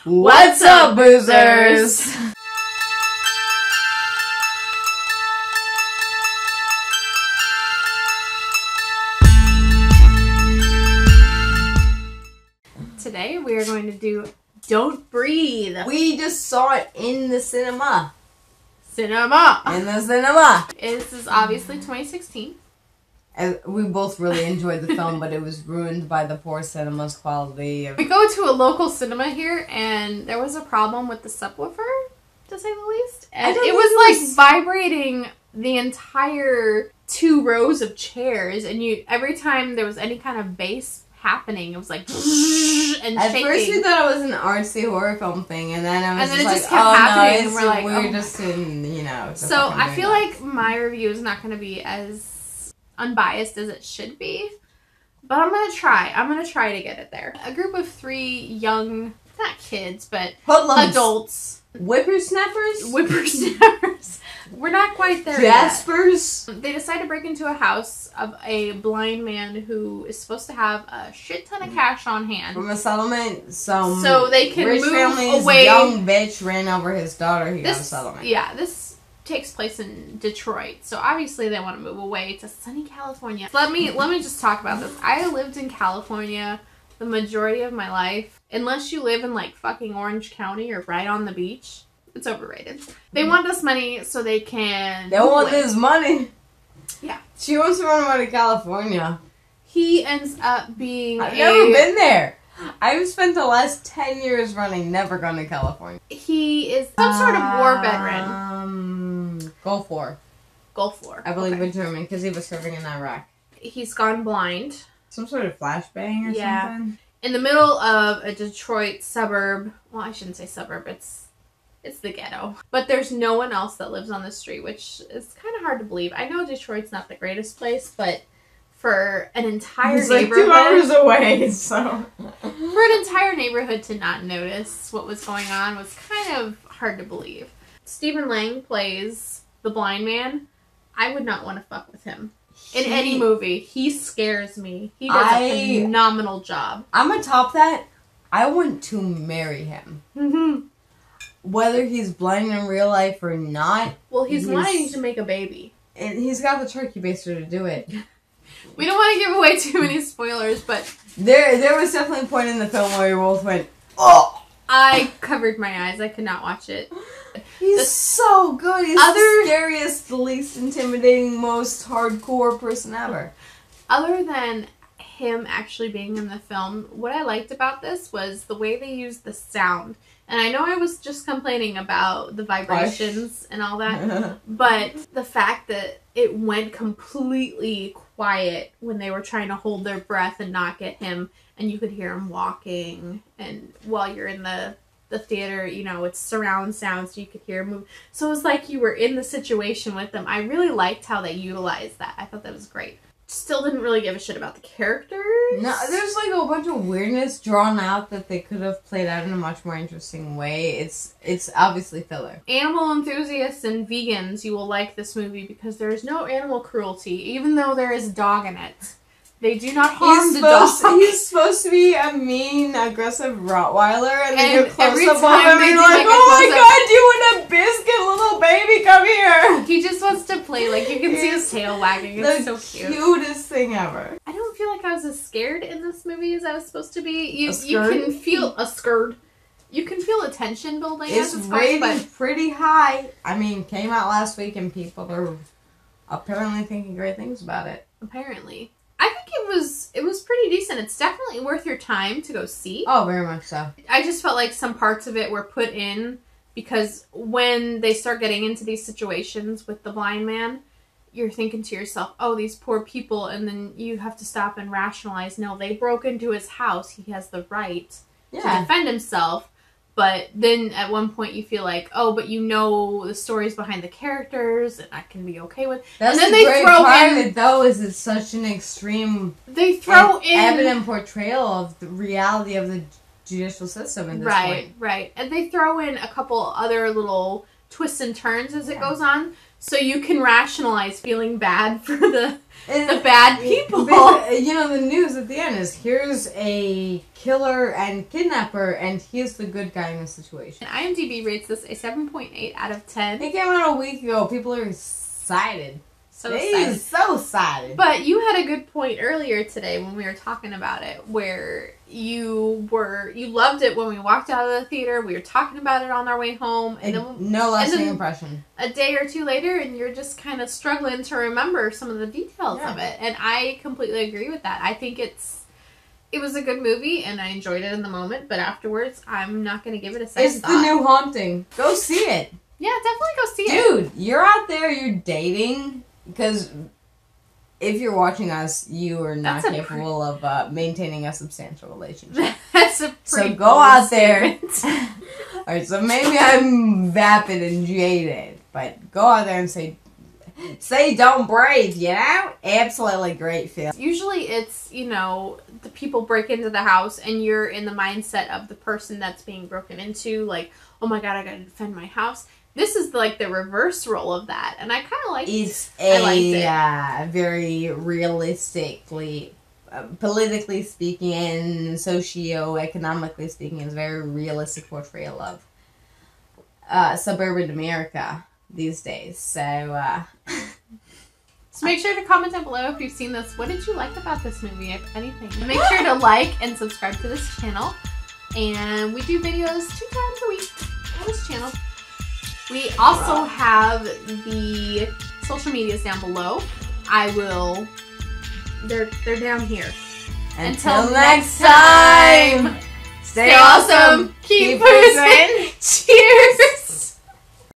What's up, boozers? Today we are going to do Don't Breathe. We just saw it in the cinema. In the cinema. This is obviously 2016. We both really enjoyed the film, but it was ruined by the poor cinema's quality. We go to a local cinema here, and there was a problem with the subwoofer, to say the least. And it was like vibrating the entire 2 rows of chairs, and every time there was any kind of bass happening, it was like and shaking. At first we thought it was an artsy horror film thing, and then it just kept happening, and we're like, we're just in, you know. So I feel like my review is not going to be as unbiased as it should be, but I'm going to try to get it there. A group of 3 young, not kids, but hoodlums. Adults. Whippersnappers? We're not quite there Jaspers? yet. They decide to break into a house of a blind man who is supposed to have a shit ton of cash on hand. From a settlement, so they can rich move family's away. Young bitch ran over his daughter. He got a settlement. Yeah, this takes place in Detroit, so obviously they want to move away to sunny California. Let me just talk about this. I lived in California the majority of my life. Unless you live in like fucking Orange County or right on the beach, it's overrated. They want this money so they can... They want this money? Yeah. She wants to run away to California. He ends up being I've never been there. I've spent the last 10 years running, never gone to California. He is some sort of war veteran. Gulf War. Gulf War. I believe in German, because he was serving in Iraq. He's gone blind. Some sort of flashbang or something? In the middle of a Detroit suburb. Well, I shouldn't say suburb. It's the ghetto. But there's no one else that lives on the street, which is kind of hard to believe. I know Detroit's not the greatest place, but for an entire neighborhood... It's like 2 hours away, so... For an entire neighborhood to not notice what was going on was kind of hard to believe. Stephen Lang plays the blind man. I would not want to fuck with him. In any movie. He scares me. He does a phenomenal job. I'm gonna top that. I want to marry him. Mm-hmm. Whether he's blind in real life or not. Well, he's wanting to make a baby. And he's got the turkey baster to do it. We don't want to give away too many spoilers, but... There was definitely a point in the film where we both went, oh! I covered my eyes. I could not watch it. He's so good. He's the scariest, the least intimidating, most hardcore person ever. Other than him actually being in the film, what I liked about this was the way they used the sound. And I know I was just complaining about the vibrations and all that, but the fact that it went completely quiet when they were trying to hold their breath and not get him, and you could hear him walking, and while you're in the theater, you know, it's surround sound, so you could hear him move. So it was like you were in the situation with them. I really liked how they utilized that. I thought that was great. Still didn't really give a shit about the characters. No, there's like a bunch of weirdness drawn out that they could have played out in a much more interesting way. It's obviously filler. Animal Enthusiasts and vegans, you will like this movie because there is no animal cruelty, even though there is a dog in it. They do not harm the dog. He's supposed to be a mean, aggressive Rottweiler, and then you're close every up on time him and you're like, oh my god, do you want a biscuit, little baby? Come here! He just wants to play, like, you can see his tail wagging. It's so cute. The cutest thing ever. I don't feel like I was as scared in this movie as I was supposed to be. You can feel You can feel a tension building. It's rated pretty high. I mean, came out last week and people are apparently thinking great things about it. Apparently. I think it was pretty decent. It's definitely worth your time to go see. Oh, very much so. I just felt like some parts of it were put in because when they start getting into these situations with the blind man, you're thinking to yourself, oh, these poor people, and then you have to stop and rationalize, no, they broke into his house. He has the right to defend himself. But then at one point you feel like, oh, but you know the stories behind the characters, and I can be okay with. That's and then the great part of it, though, is it's such an extreme, evident portrayal of the reality of the judicial system at this point. Right. And they throw in a couple other little twists and turns as it goes on, so you can rationalize feeling bad for the bad people. You know, the news at the end is, here's a killer and kidnapper, and he's the good guy in the situation. And IMDb rates this a 7.8 out of 10. It came out a week ago. People are excited. So excited. So excited. But you had a good point earlier today when we were talking about it, where you loved it when we walked out of the theater. We were talking about it on our way home, and then no lasting impression. A day or two later, and you're just kind of struggling to remember some of the details of it. And I completely agree with that. I think it was a good movie, and I enjoyed it in the moment. But afterwards, I'm not going to give it a second thought. It's the new Haunting. Go see it. Yeah, definitely go see it. Dude, you're out there. You're dating. Because if you're watching us, you are not capable of maintaining a substantial relationship. That's a pretty So go out there. Alright, so maybe I'm vapid and jaded, but go out there and say don't breathe, you know? Absolutely great film. Usually it's, the people break into the house and you're in the mindset of the person that's being broken into, like, oh my god, I gotta defend my house. This is like the reverse role of that, and I kind of like it. I liked it. Very realistically, politically speaking and socio-economically speaking, it's a very realistic portrayal of suburban America these days. So, so make sure to comment down below if you've seen this. What did you like about this movie, if anything? And make sure to like and subscribe to this channel. And we do videos 2 times a week on this channel. We also have the social medias down below. They're down here. Until next time, stay awesome, keep boozing. Cheers.